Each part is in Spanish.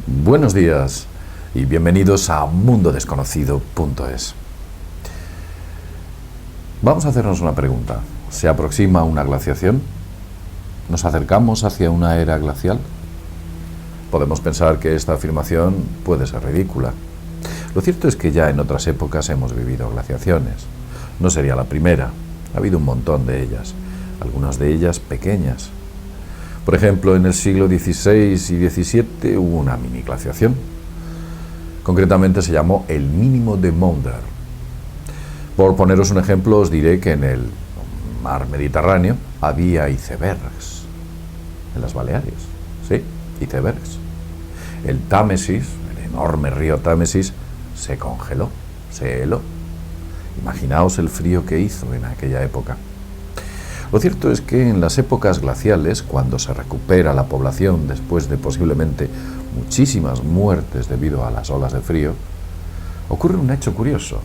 Buenos días y bienvenidos a mundodesconocido.es. Vamos a hacernos una pregunta. ¿Se aproxima una glaciación? ¿Nos acercamos hacia una era glacial? Podemos pensar que esta afirmación puede ser ridícula. Lo cierto es que ya en otras épocas hemos vivido glaciaciones. No sería la primera. Ha habido un montón de ellas, algunas de ellas pequeñas. Por ejemplo, en el siglo XVI y XVII hubo una mini glaciación. Concretamente se llamó el mínimo de Maunder. Por poneros un ejemplo, os diré que en el mar Mediterráneo había icebergs. En las Baleares, sí, icebergs. El Támesis, el enorme río Támesis, se congeló, se heló. Imaginaos el frío que hizo en aquella época. Lo cierto es que en las épocas glaciales, cuando se recupera la población después de posiblemente muchísimas muertes debido a las olas de frío, ocurre un hecho curioso,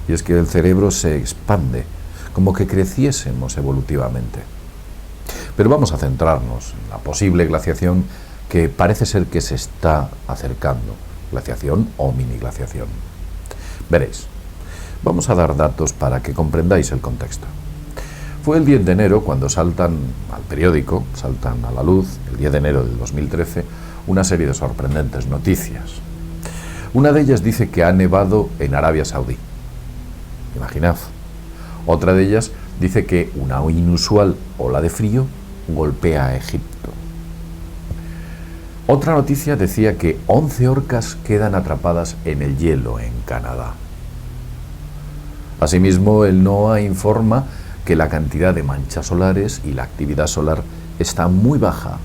y es que el cerebro se expande, como que creciésemos evolutivamente. Pero vamos a centrarnos en la posible glaciación que parece ser que se está acercando, glaciación o mini glaciación. Veréis, vamos a dar datos para que comprendáis el contexto. Fue el 10 de enero cuando saltan al periódico, saltan a la luz, el 10 de enero del 2013, una serie de sorprendentes noticias. Una de ellas dice que ha nevado en Arabia Saudí. Imaginad. Otra de ellas dice que una inusual ola de frío golpea a Egipto. Otra noticia decía que 11 orcas quedan atrapadas en el hielo en Canadá. Asimismo, el NOAA informa que la cantidad de manchas solares y la actividad solar está muy baja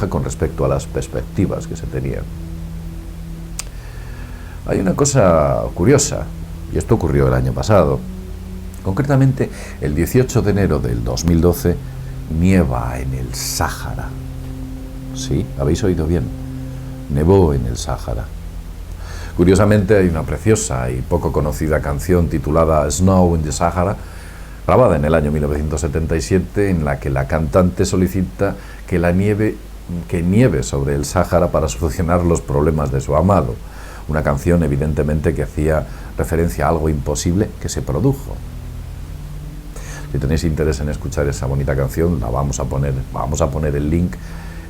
con respecto a las perspectivas que se tenían. Hay una cosa curiosa, y esto ocurrió el año pasado. Concretamente, el 18 de enero del 2012, nieva en el Sáhara. Sí, habéis oído bien, nevó en el Sáhara. Curiosamente, hay una preciosa y poco conocida canción titulada Snow in the Sahara, grabada en el año 1977, en la que la cantante solicita que nieve sobre el Sáhara para solucionar los problemas de su amado. Una canción evidentemente que hacía referencia a algo imposible que se produjo. Si tenéis interés en escuchar esa bonita canción, vamos a poner el link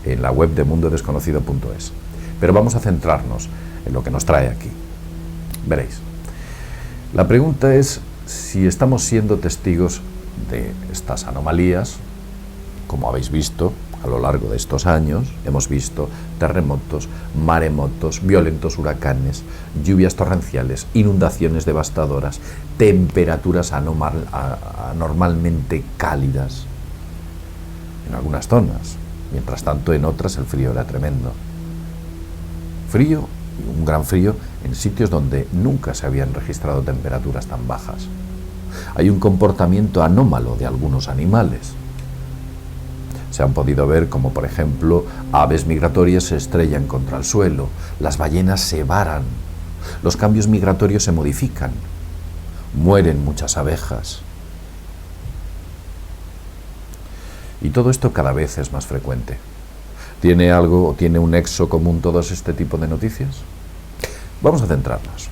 en la web de mundodesconocido.es. Pero vamos a centrarnos en lo que nos trae aquí. Veréis. La pregunta es si estamos siendo testigos de estas anomalías. Como habéis visto, a lo largo de estos años hemos visto terremotos, maremotos, violentos huracanes, lluvias torrenciales, inundaciones devastadoras, temperaturas anormalmente cálidas en algunas zonas. Mientras tanto, en otras el frío era tremendo. Frío, un gran frío, en sitios donde nunca se habían registrado temperaturas tan bajas. Hay un comportamiento anómalo de algunos animales. Se han podido ver como, por ejemplo, aves migratorias se estrellan contra el suelo, las ballenas se varan, los cambios migratorios se modifican, mueren muchas abejas. Y todo esto cada vez es más frecuente. ¿Tiene un nexo común todos este tipo de noticias? Vamos a centrarnos.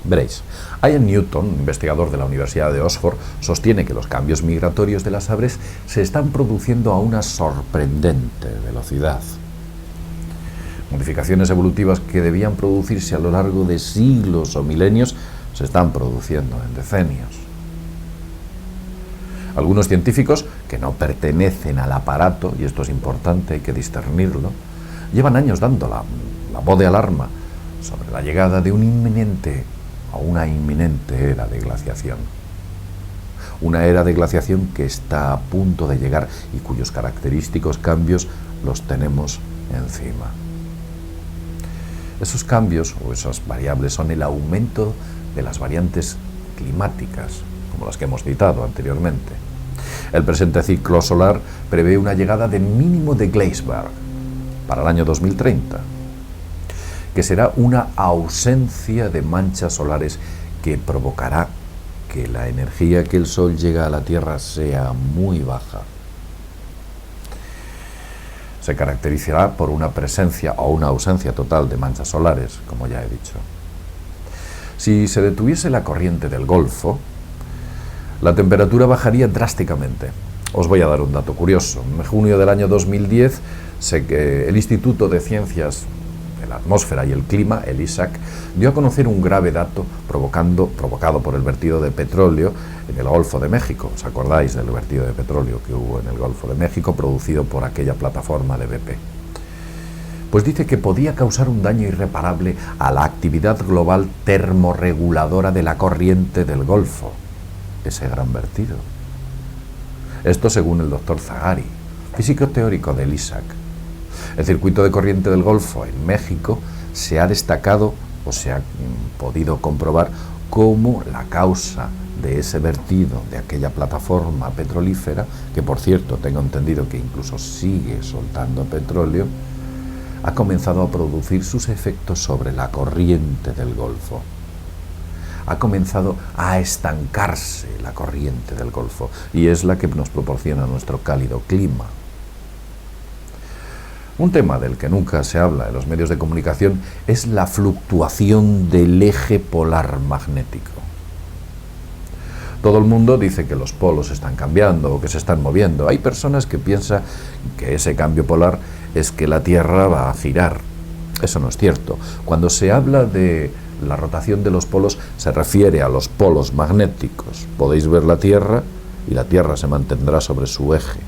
Veréis, Ian Newton, investigador de la Universidad de Oxford, sostiene que los cambios migratorios de las aves se están produciendo a una sorprendente velocidad. Modificaciones evolutivas que debían producirse a lo largo de siglos o milenios se están produciendo en decenios. Algunos científicos, que no pertenecen al aparato, y esto es importante, hay que discernirlo, llevan años dando la voz de alarma sobre la llegada de una inminente era de glaciación. Una era de glaciación que está a punto de llegar y cuyos característicos cambios los tenemos encima. Esos cambios o esas variables son el aumento de las variantes climáticas, como las que hemos citado anteriormente. El presente ciclo solar prevé una llegada del mínimo de Gleisberg para el año 2030, que será una ausencia de manchas solares que provocará que la energía que el Sol llega a la Tierra sea muy baja. Se caracterizará por una presencia o una ausencia total de manchas solares, como ya he dicho. Si se detuviese la corriente del Golfo, la temperatura bajaría drásticamente. Os voy a dar un dato curioso. En junio del año 2010, el Instituto de Ciencias de la Atmósfera y el Clima, el ISAC, dio a conocer un grave dato provocado por el vertido de petróleo en el Golfo de México. ¿Os acordáis del vertido de petróleo que hubo en el Golfo de México producido por aquella plataforma de BP? Pues dice que podía causar un daño irreparable a la actividad global termorreguladora de la corriente del Golfo, ese gran vertido. Esto según el doctor Zaghari, físico teórico del ISAC. El circuito de corriente del Golfo en México se ha destacado o se ha podido comprobar como la causa de ese vertido de aquella plataforma petrolífera, que por cierto tengo entendido que incluso sigue soltando petróleo, ha comenzado a producir sus efectos sobre la corriente del Golfo. Ha comenzado a estancarse la corriente del Golfo y es la que nos proporciona nuestro cálido clima. Un tema del que nunca se habla en los medios de comunicación es la fluctuación del eje polar magnético. Todo el mundo dice que los polos están cambiando o que se están moviendo. Hay personas que piensan que ese cambio polar es que la Tierra va a girar. Eso no es cierto. Cuando se habla de la rotación de los polos, se refiere a los polos magnéticos. Podéis ver la Tierra y la Tierra se mantendrá sobre su eje.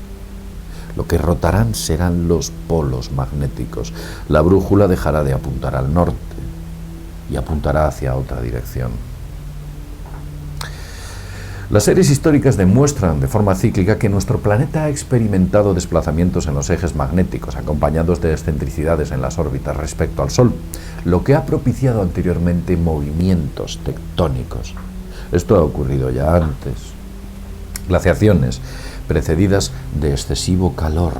Lo que rotarán serán los polos magnéticos. La brújula dejará de apuntar al norte y apuntará hacia otra dirección. Las series históricas demuestran de forma cíclica que nuestro planeta ha experimentado desplazamientos en los ejes magnéticos, acompañados de excentricidades en las órbitas respecto al Sol, lo que ha propiciado anteriormente movimientos tectónicos. Esto ha ocurrido ya antes. Glaciaciones precedidas de excesivo calor.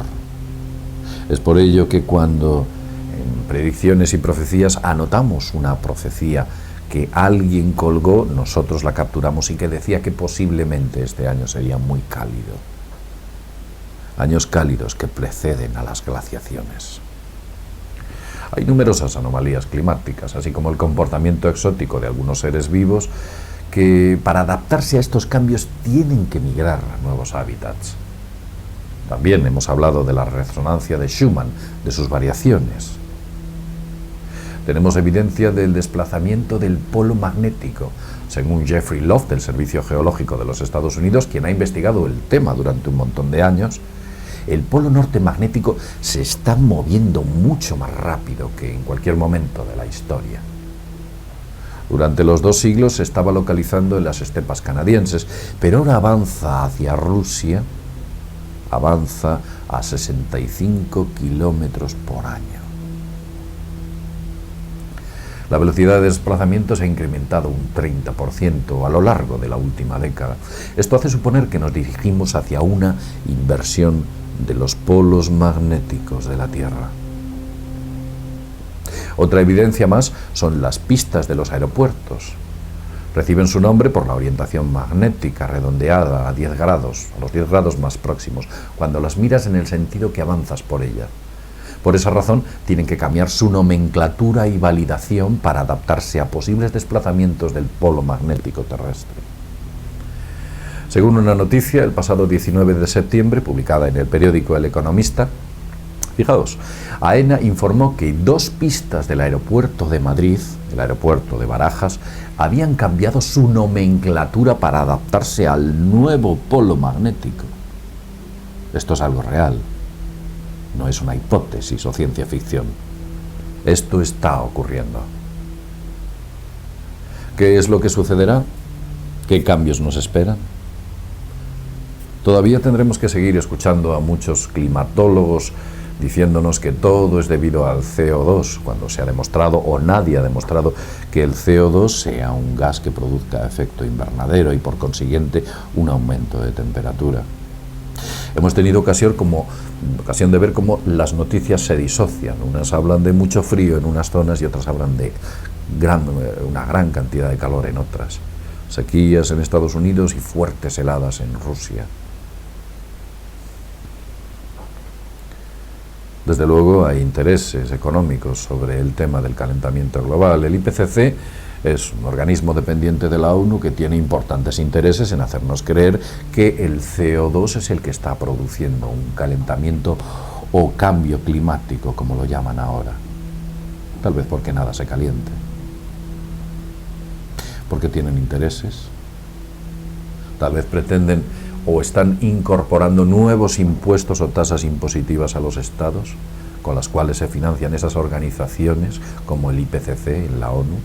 Es por ello que cuando en predicciones y profecías anotamos una profecía que alguien colgó, nosotros la capturamos y que decía que posiblemente este año sería muy cálido. Años cálidos que preceden a las glaciaciones. Hay numerosas anomalías climáticas, así como el comportamiento exótico de algunos seres vivos que para adaptarse a estos cambios tienen que migrar a nuevos hábitats. También hemos hablado de la resonancia de Schumann, de sus variaciones. Tenemos evidencia del desplazamiento del polo magnético, según Jeffrey Love del Servicio Geológico de los Estados Unidos, quien ha investigado el tema durante un montón de años. El polo norte magnético se está moviendo mucho más rápido que en cualquier momento de la historia. Durante los 2 siglos se estaba localizando en las estepas canadienses, pero ahora avanza hacia Rusia, avanza a 65 kilómetros por año. La velocidad de desplazamiento se ha incrementado un 30% a lo largo de la última década. Esto hace suponer que nos dirigimos hacia una inversión de los polos magnéticos de la Tierra. Otra evidencia más son las pistas de los aeropuertos. Reciben su nombre por la orientación magnética redondeada a 10 grados, a los 10 grados más próximos, cuando las miras en el sentido que avanzas por ella. Por esa razón, tienen que cambiar su nomenclatura y validación para adaptarse a posibles desplazamientos del polo magnético terrestre. Según una noticia, el pasado 19 de septiembre, publicada en el periódico El Economista, fijaos, AENA informó que 2 pistas del aeropuerto de Madrid, el aeropuerto de Barajas, habían cambiado su nomenclatura para adaptarse al nuevo polo magnético. Esto es algo real. No es una hipótesis o ciencia ficción. Esto está ocurriendo. ¿Qué es lo que sucederá? ¿Qué cambios nos esperan? Todavía tendremos que seguir escuchando a muchos climatólogos diciéndonos que todo es debido al CO2, cuando se ha demostrado, o nadie ha demostrado, que el CO2 sea un gas que produzca efecto invernadero y por consiguiente un aumento de temperatura. Hemos tenido ocasión de ver cómo las noticias se disocian. Unas hablan de mucho frío en unas zonas y otras hablan de una gran cantidad de calor en otras. Sequías en Estados Unidos y fuertes heladas en Rusia. Desde luego hay intereses económicos sobre el tema del calentamiento global. El IPCC es un organismo dependiente de la ONU que tiene importantes intereses en hacernos creer que el CO2 es el que está produciendo un calentamiento o cambio climático, como lo llaman ahora. Tal vez porque nada se caliente. Porque tienen intereses. Tal vez pretenden o están incorporando nuevos impuestos o tasas impositivas a los estados, con las cuales se financian esas organizaciones como el IPCC en la ONU.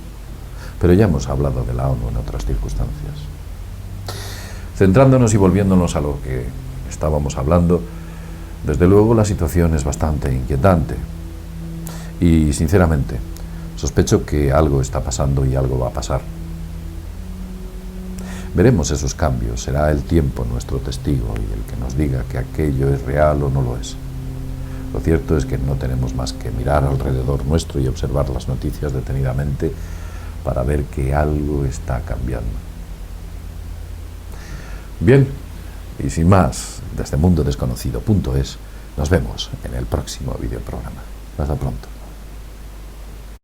Pero ya hemos hablado de la ONU en otras circunstancias. Centrándonos y volviéndonos a lo que estábamos hablando, desde luego la situación es bastante inquietante. Y sinceramente, sospecho que algo está pasando y algo va a pasar. Veremos esos cambios, será el tiempo nuestro testigo y el que nos diga que aquello es real o no lo es. Lo cierto es que no tenemos más que mirar alrededor nuestro y observar las noticias detenidamente para ver que algo está cambiando. Bien, y sin más, desde mundodesconocido.es, nos vemos en el próximo videoprograma. Hasta pronto.